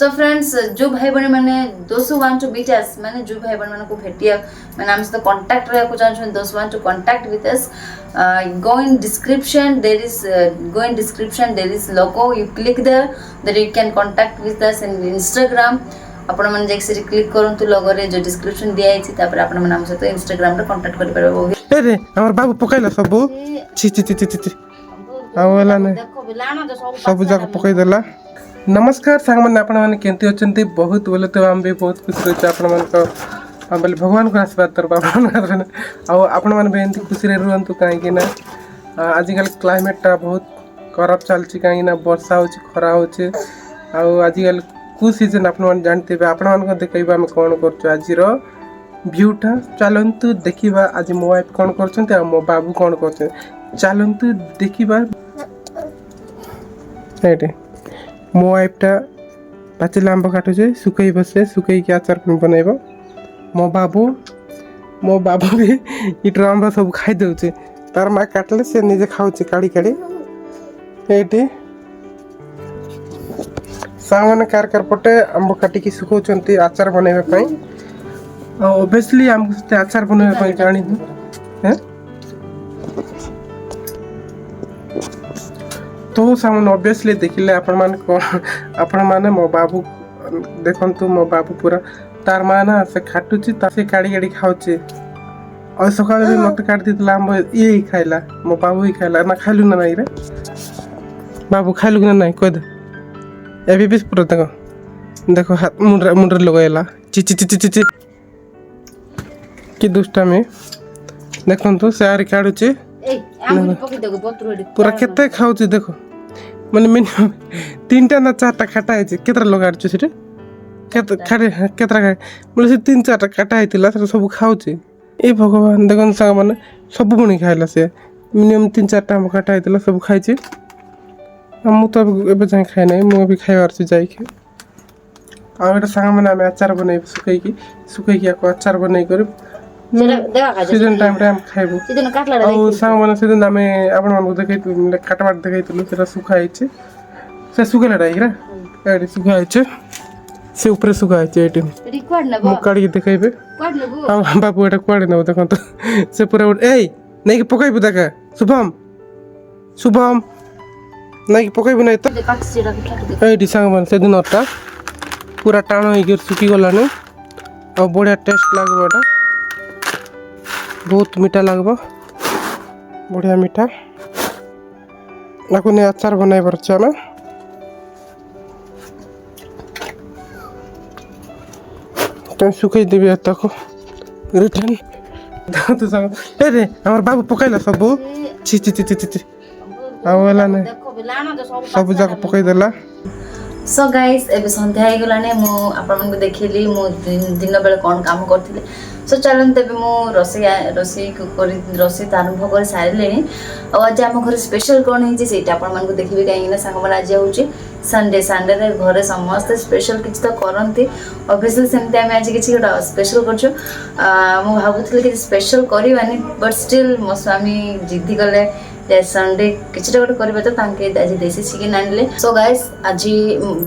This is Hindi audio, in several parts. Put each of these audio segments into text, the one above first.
So friends, जो भाई बहन मैंने those who want to meet us मैंने जो भाई बहन मैंने को भेटिया मैंने हमसे तो contact रहा कुछ answer those who want to contact with us go in description there is logo you click there that you can contact with us in Instagram आपण मन जेक से क्लिक करंतु लोगो रे जो डिस्क्रिप्शन दिया है तापर आपण मन हमसे तो Instagram रे कांटेक्ट करि परबो ए रे हमर बाबू पकैला सब छी छी छी छी आवेला ने देखो बिलाना तो सब जग पकै देला। नमस्कार सांग मन आपण मन केंती अछंती बहुत बोले तो हम भी बहुत खुश रहते आपण मन को हम बोले भगवान को आशीर्वाद तर बाबा न आ आपण मन बेंती खुशी रे रहंतु काहे कि ना आजकल क्लाइमेट ता बहुत खराब चलची काहे ना वर्षा होची खरा होची आ आजकल कु सीजन आपण मन जानते बे आपण मन को देखैबा हम कोन करछु आजिरो व्यूटा चलंतु देखिबा आज मो वाइफ कोन करछंती आ मो बाबू कोन करछन चलंतु देखिबा एटे मो वाइफटा पाचिला आंब काटुचे सुकई बसे सुकई के आचार बनाइबो मो बाबू भी इटरा आंब सब खाइ दउचे तार मा काटले से निजे खाउचे काडी काडी एटे सामने कार पटे आंब काटी की सुखौचंती आचार बनाइबा पई ऑब्वियसली हम से आचार बनाइबा पई जानि हैं तो सामने ऑब्वियसली देखिले आपण माने मो बाबू देखंतु मो बाबू पूरा तार माना से खाटुची ता से काडी काडी खाउची और सकाळ भी मत काट दितला आंब ये ही खाइला मो बाबू ही खाइला ना खाइलु ना नाही रे बाबू खाइलु ना नाही कह दे एबी भी पूरा देखो हाथ मुंडर लगाइला ची ची ची ची ची कि दुष्टा में देखंतु से आरी काडुची पूरा केते खाउची देखो माने मिनिमम 3टा ना 4टा खाटा है केतरा लगाडछु सेटे केतरा खाए बोले से 3-4टा काटा हैतिला से सब खाउची ए भगवान देखन संग माने सब गुणी खाइला से मिनिमम 3-4टा हम काटा हैतिला सब खाइची हम तो एबे जाय खाइ नै मो भी खाइबार छी जाय के आ एटा संग माने हम अचार बनाइ सुकई के को अचार बनाइ कर सीजन टाइम रे हम खाइबो सीजन काटला रे ओ संग माने सीजन हमें आपण मन को देखै काटबाट देखैतलु सेटा सुखाइ छै से सुखेला रे रे एडी सुखाइ छै से ऊपर सुखाइ छै एटी रिकॉर्ड न मु काडी देखैबे क्वाड लगो हम बाबू एटा क्वाड न देखन तो से पूरा ए नै के पकैबो देखा शुभम नै के पकैबो नै त काट सेरा काट एडी संग मन से दिन अटा पूरा टाणो हो गयो सुखी गला नै आ बढ़िया टेस्ट लागबो एटा बहुत मीठा लगबो बढ़िया मीठा नाको ने अचार बनाइ परछ ना तो सुखै देबी तको रिटर्न तो संग ए रे हमर बाबू पकैला सब छी छी छी छी आवेला ने देखो बिलाना तो सब जग पकै देला। सो गाइस एबे संध्या हे गलाने मो आपण मन को देखिली मो दिन बेले कोन काम करथिले सो चलन तबे मो रोसे आरंभ कर सारलेनी और आज हम घर स्पेशल कोन हे जे सेटा आपण मन को देखिबे काई ना संग मन आज होची संडे रे घरे समस्त स्पेशल किछ तो करंती ऑब्वियसली सेमते हम आज किछ स्पेशल करछु मो भाबुथले कि स्पेशल करिवानी बट स्टिल मो स्वामी जिद्दी गले संडे किछटा गोटे करबे तो तांके आज देसी चिकन आनले सो गाइस आज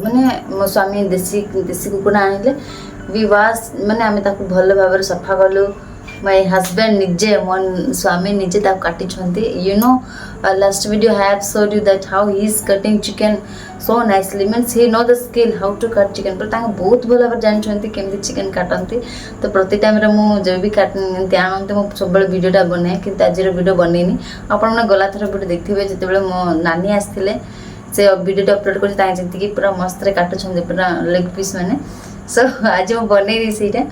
माने मो स्वामी देसी कुकुड़ा आनले विवास माने आमे ताकू भल भाबर सफा करलु माय हस्बैंड निजे मन स्वामी निजे ता काटी छंती you know last video I have showed you that how he is cutting chicken so nicely means he know the skill how to cut chicken पर तांके बहुत भल भाबर जान छंती केमती चिकन काटंती तो प्रति टाइम रे मु जे भी काटन आनंते मु सब बेले वीडियोटा बनाए कि आजिर वीडियो बनेनी आपण ने गला थरा वीडियो देखथिबे जते बेले मो नानी आस्थिले से वीडियो अपलोड कर तांके जंती कि पूरा मस्त रे काटो छंती पूरा लेग पीस माने सो आज मु बनेनी सीटा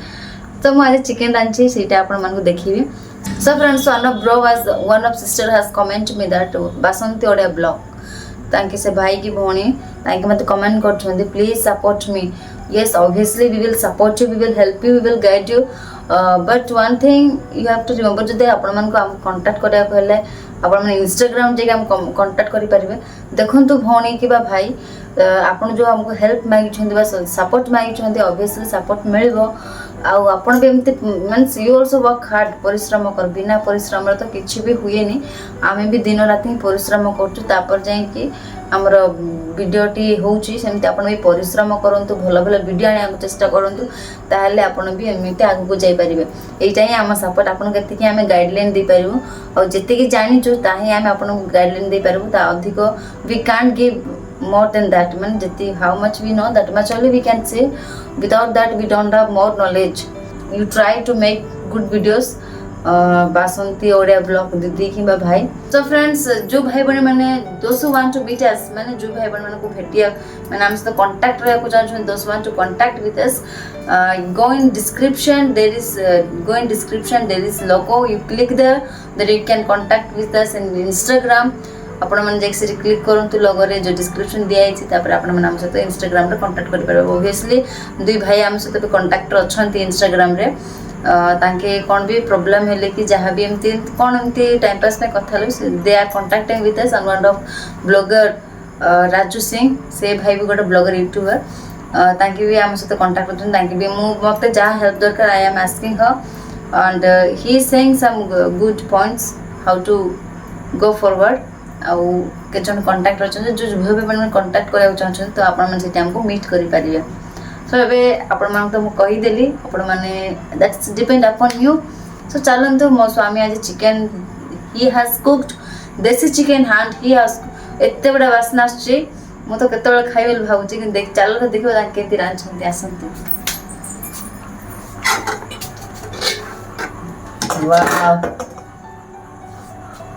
तो मु आज चिकन रांची सीटा आपण मन को देखिबे so friends one of sister has comment me that Basanti Odia blog तांके से भाई की भौणी तांके मते कमेंट कर छंती please support me yes obviously we will support you we will help you we will guide you but one thing you have to remember जदे आपण मन को हम कांटेक्ट करिया कहले आपण मन इंस्टाग्राम जे हम कांटेक्ट करि परिबे देखंतु भौणी कि बा भाई आपण जो हमको हेल्प मांगी छंती बा सपोर्ट मांगी छंती ऑब्वियसली सपोर्ट मिलबो आ आपण भी एमते means you also work hard परिश्रम कर बिना परिश्रम रे तो किछि भी हुए नहीं आमे भी दिन रात ही परिश्रम करछु तापर जाय कि ଆମର ଭିଡ଼ିଓଟି ହେଉଛି ସେମିତି ଆପଣ ବି ପରିଶ୍ରମ କରନ୍ତୁ, ଭଲ ଭଲ ଭିଡ଼ିଓ ଆଣିବାକୁ ଚେଷ୍ଟା କରନ୍ତୁ, ତାହେଲେ ଆପଣ ବି ଏମିତି ଆଗକୁ ଯାଇପାରିବେ। ଏଇଟା ହିଁ ଆମ ସପୋର୍ଟ, ଆପଣଙ୍କୁ ଏତିକି ଆମେ ଗାଇଡ଼ଲାଇନ୍ ଦେଇପାରିବୁ, ଆଉ ଯେତିକି ଜାଣିଛୁ ତାହା ହିଁ ଆମେ ଆପଣଙ୍କୁ ଗାଇଡ଼ଲାଇନ୍ ଦେଇପାରିବୁ। ତା ଅଧିକ we can't give more than that, ମାନେ ଯେତିକି how much we know that much only we can say, without that we don't have more knowledge. You try to make good videos, Basanti Odia blog दीदी कि भाई। सो फ्रेंड्स, जो भाई बहन मैंने दोस वांट टू मीट अस, मैंने जो भाई बहन को भेटिया मैंने हम सहित कांटेक्ट रहा चाहूँ, those want to contact with us, go in description, there is logo, you click there, then you can contact with us in Instagram। आपण मैंने जाके से क्लिक करंतु लोगो रे जो डिस्क्रिप्शन दिया है तापर आपण मन हम सहित इंस्टाग्राम रे कांटेक्ट करि परबो। ऑब्वियसली दुई भाई हम सहित भी कांटेक्ट अछंती इंस्टाग्राम रे, तांके कौन भी प्रॉब्लम हेले कि जहाँ भी एमती कौन एमती टाइम पास में कथा they are contacting with us. And one of blogger Raju Singh, से भाई भी गोटे ब्लॉगर यूट्यूबर, तांके भी हम सहित कांटेक्ट करछन, तांके भी मते जहाँ हेल्प दरकार I am asking her, and he is saying some good points how to go forward. आउ के जन कांटेक्ट रचन जो भाई बहन कांटेक्ट करबा चाहछन तो आपण मन से टाइम को मीट करि परिबे। सो एबे आपण मन तो मु कहि देली, आपण माने दैट्स डिपेंड अपॉन यू। सो चलंतु मो स्वामी आज चिकन ही हैज कुक्ड देसी चिकन हैंड, ही हैज एते बडा वासना आछी, मु तो केते बेला खाइबेल भाउची कि देख चलो तो देखिबो ता केति रांछंती आसंतु। वाओ,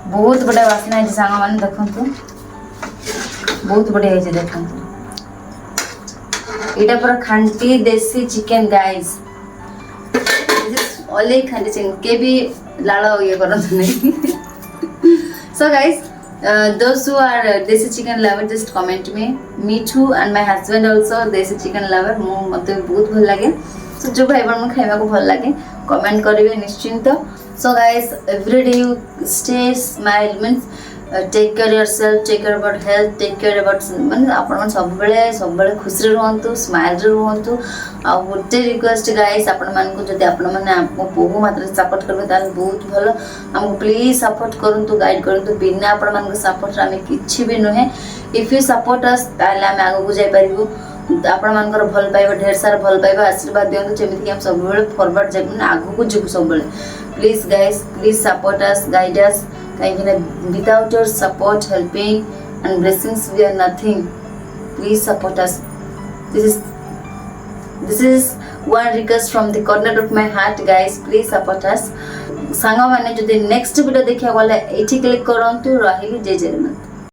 बहुत बढ़िया वासना है सांग मैंने देखंतु, बहुत बढ़िया है देखंतु। इटा पूरा खांटी देसी चिकन गाइस, ओनली खांटी चिकन के भी लाड़ ये करंतु नहीं। So guys, those who are देसी chicken lover just comment me too, and my husband also देसी चिकन लवर, मु मते बहुत भल लागे। सो जो भाई बहन खाइबा को भल लागे कमेंट करिवे निश्चिंत। So guys, every day you stay smile, means take care yourself, take care about health, take care about माने आपण मन सब बेले खुश रे रहंतु, स्माइल रे रहंतु। आ गोटे रिक्वेस्ट गाइस, आपण मन को जदि आपण माने आपको बहु मात्रा सपोर्ट करबे ताल बहुत भलो, हमको प्लीज सपोर्ट करंतु, गाइड करंतु। बिना आपण मन को सपोर्ट हमें किछि भी नहे। इफ यू सपोर्ट अस ताले हम आगु जाय परिबु। आपण मानकर भल पाइबा, ढेर सारा भल पाइबा, आशीर्वाद दियंतु, जेमिति कि हम सब बेले फॉरवर्ड जाय माने आगु को जिबु सब बेले। Please guys, please support us, guide us, without your support, helping and blessings we are nothing. Please support us. This is one request from the corner of my heart guys, please support us। सांगा माने जदि नेक्स्ट वीडियो देखिया वाला एठी क्लिक करंतु। रहिली जय जगन्नाथ।